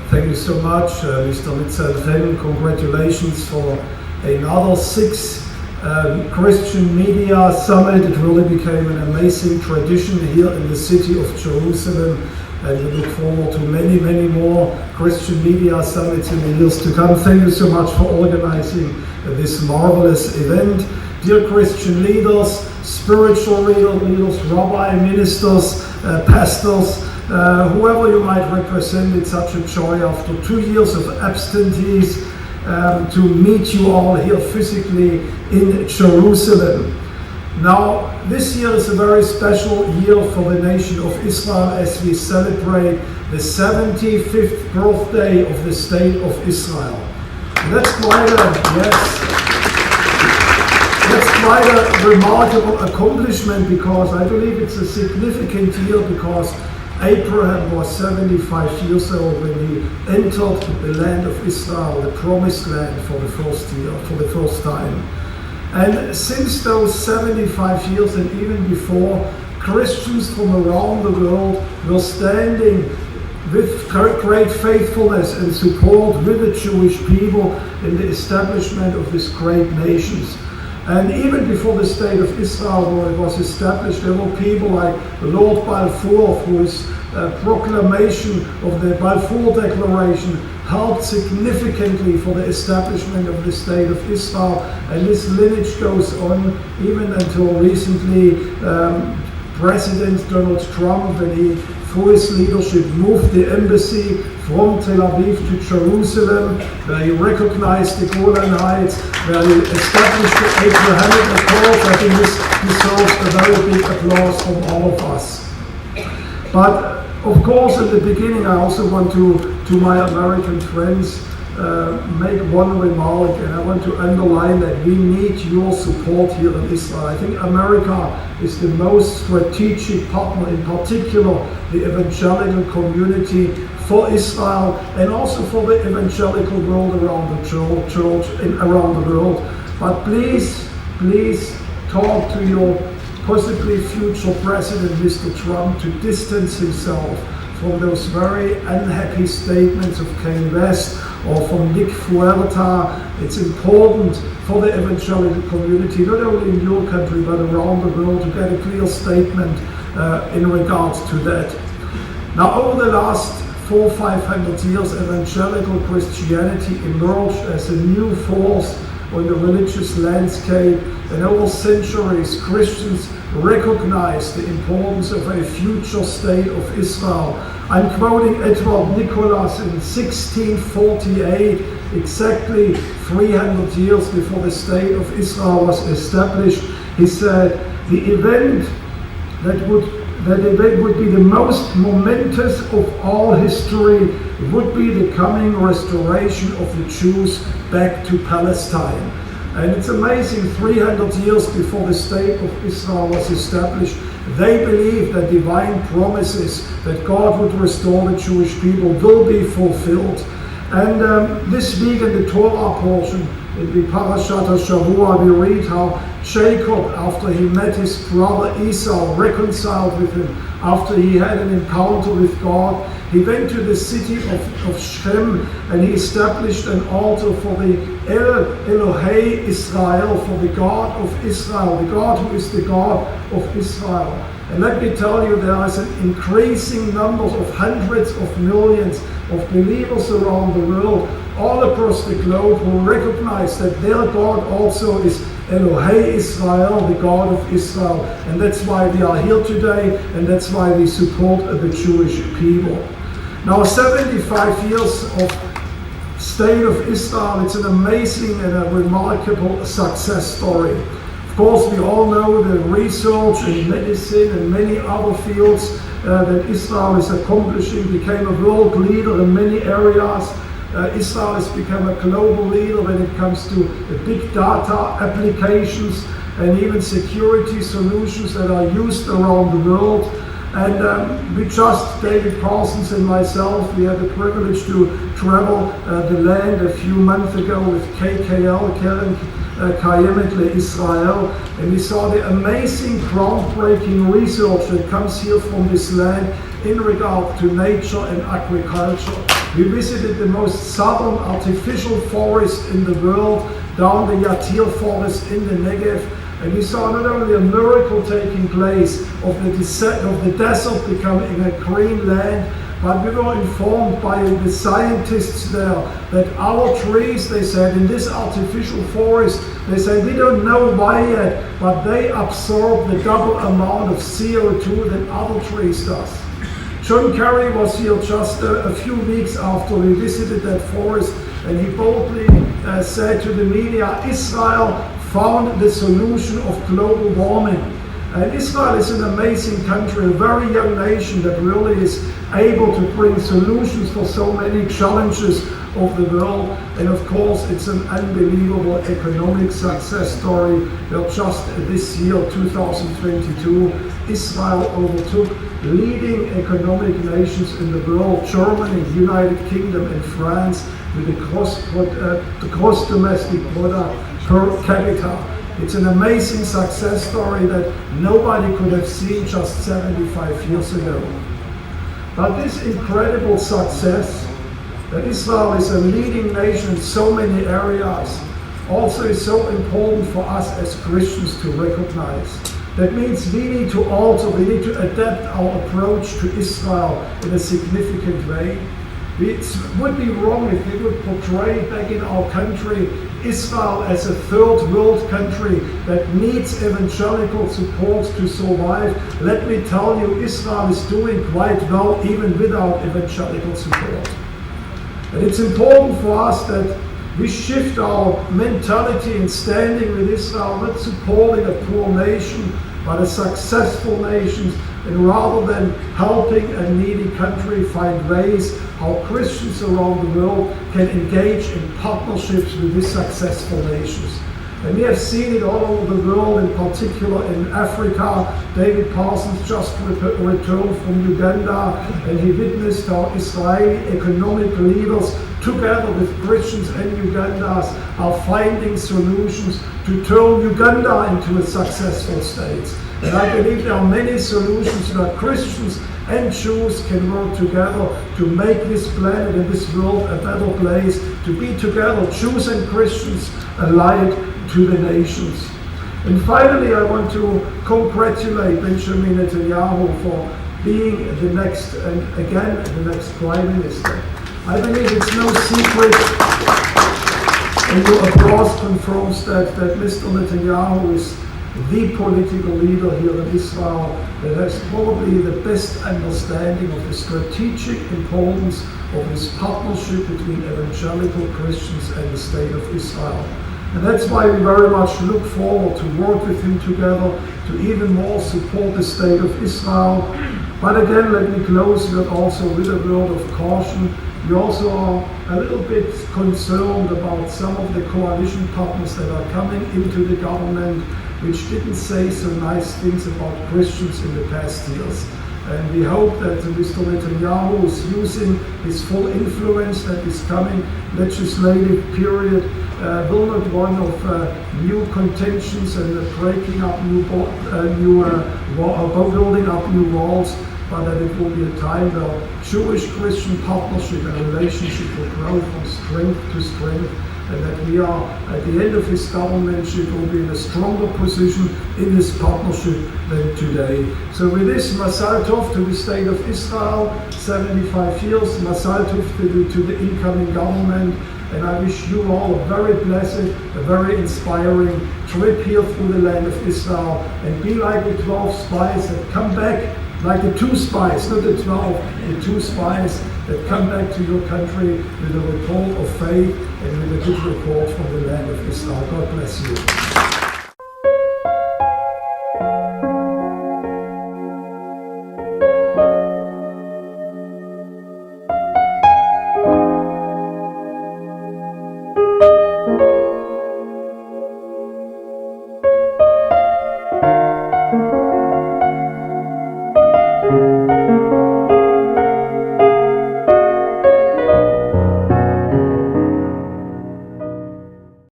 Thank you so much, Mr. Mitzel. Congratulations for another 6 Christian Media Summit. It really became an amazing tradition here in the city of Jerusalem, and we look forward to many, many more Christian Media Summits in the years to come. Thank you so much for organizing this marvelous event. Dear Christian leaders, spiritual leaders, rabbi, ministers, pastors, whoever you might represent, it's such a joy after 2 years of absentees to meet you all here physically in Jerusalem. Now, this year is a very special year for the nation of Israel as we celebrate the 75th birthday of the state of Israel. And that's quite a remarkable accomplishment, because I believe it's a significant year, because Abraham was 75 years old when he entered the land of Israel, the promised land, for the first time. And since those 75 years and even before, Christians from around the world were standing with great faithfulness and support with the Jewish people in the establishment of this great nation. And even before the state of Israel was established, there were people like Lord Balfour, whose proclamation of the Balfour Declaration helped significantly for the establishment of the state of Israel. And this lineage goes on even until recently. President Donald Trump, when he, through his leadership, moved the embassy from Tel Aviv to Jerusalem, where he recognized the Golan Heights, where he established the Abrahamic Accords. I think this deserves a very big applause from all of us. But of course, in the beginning, I also want to my American friends, make one remark, and I want to underline that we need your support here in Israel. I think America is the most strategic partner, in particular the evangelical community, for Israel and also for the evangelical world around the church and around the world. But please talk to your possibly future president, Mr. Trump, to distance himself from those very unhappy statements of Kanye West or from Nick Fuerta. It's important for the evangelical community, not only in your country but around the world, to get a clear statement in regards to that. Now, over the last 400-500 years, evangelical Christianity emerged as a new force on the religious landscape, and over centuries Christians recognized the importance of a future state of Israel. I'm quoting Edward Nicholas in 1648, exactly 300 years before the state of Israel was established. He said, the event would be the most momentous of all history would be the coming restoration of the Jews back to Palestine. And it's amazing, 300 years before the state of Israel was established, they believed that divine promises that God would restore the Jewish people will be fulfilled. And this week in the Torah portion, in the Parashat HaShavua, we read how Jacob, after he met his brother Esau, reconciled with him, after he had an encounter with God, he went to the city of Shechem and he established an altar for the Elohei Israel, for the God of Israel, the God who is the God of Israel. And let me tell you, there is an increasing number of hundreds of millions of believers around the world, all across the globe, who recognize that their God also is Elohei Israel, the God of Israel. And that's why we are here today, and that's why we support the Jewish people. Now, 75 years of state of Israel, it's an amazing and a remarkable success story. Of course, we all know the research in medicine and many other fields that Israel is accomplishing, became a world leader in many areas. Israel has become a global leader when it comes to big data applications and even security solutions that are used around the world. And we just, David Parsons and myself, we had the privilege to travel the land a few months ago with KKL, Keren Kayemet LeIsrael, and we saw the amazing groundbreaking research that comes here from this land in regard to nature and agriculture. We visited the most southern artificial forest in the world, down the Yatir forest in the Negev, and we saw not only a miracle taking place of the desert becoming a green land, but we were informed by the scientists there that our trees, they said, in this artificial forest, they said, we don't know why yet, but they absorb the double amount of CO2 that other trees does. John Kerry was here just a few weeks after we visited that forest, and he boldly said to the media, Israel found the solution of global warming. And Israel is an amazing country, a very young nation that really is able to bring solutions for so many challenges of the world. And of course, it's an unbelievable economic success story. Well, just this year, 2022, Israel overtook leading economic nations in the world, Germany, United Kingdom, and France, with the gross domestic product per capita. It's an amazing success story that nobody could have seen just 75 years ago. But this incredible success, that Israel is a leading nation in so many areas, also is so important for us as Christians to recognize. That means we need to alter, we need to adapt our approach to Israel in a significant way. It would be wrong if we would portray back in our country Israel as a third world country that needs evangelical support to survive. Let me tell you, Israel is doing quite well even without evangelical support. And it's important for us that we shift our mentality in standing with Israel, not supporting a poor nation, but a successful nation, and rather than helping a needy country find ways how Christians around the world can engage in partnerships with these successful nations. And we have seen it all over the world, in particular in Africa. David Parsons just returned from Uganda, and he witnessed how Israeli economic leaders, together with Christians and Ugandans, are finding solutions to turn Uganda into a successful state. And I believe there are many solutions that Christians and Jews can work together to make this planet and this world a better place, to be together, Jews and Christians alike, to the nations. And finally, I want to congratulate Benjamin Netanyahu for being the next, and again, the next Prime Minister. I believe it's no secret, and your applause confirms that Mr. Netanyahu is the political leader here in Israel that has probably the best understanding of the strategic importance of this partnership between evangelical Christians and the state of Israel. And that's why we very much look forward to work with him together to even more support the state of Israel. But again, let me close with also with a word of caution. We also are a little bit concerned about some of the coalition partners that are coming into the government, which didn't say so nice things about Christians in the past years. And we hope that Mr. Netanyahu is using his full influence that is coming legislative period will not one of new contentions and building up new walls, but that it will be a time where Jewish-Christian partnership and relationship will grow from strength to strength, and that we are, at the end of his governmentship, will be in a stronger position in this partnership than today. So with this, Mazal Tov to the state of Israel, 75 years, Mazal Tov to the incoming government, and I wish you all a very blessed, a very inspiring trip here through the land of Israel, and be like the 12 spies that come back, like the 2 spies, not the 12, the 2 spies that come back to your country with a report of faith and with a good report from the land of Israel. God bless you.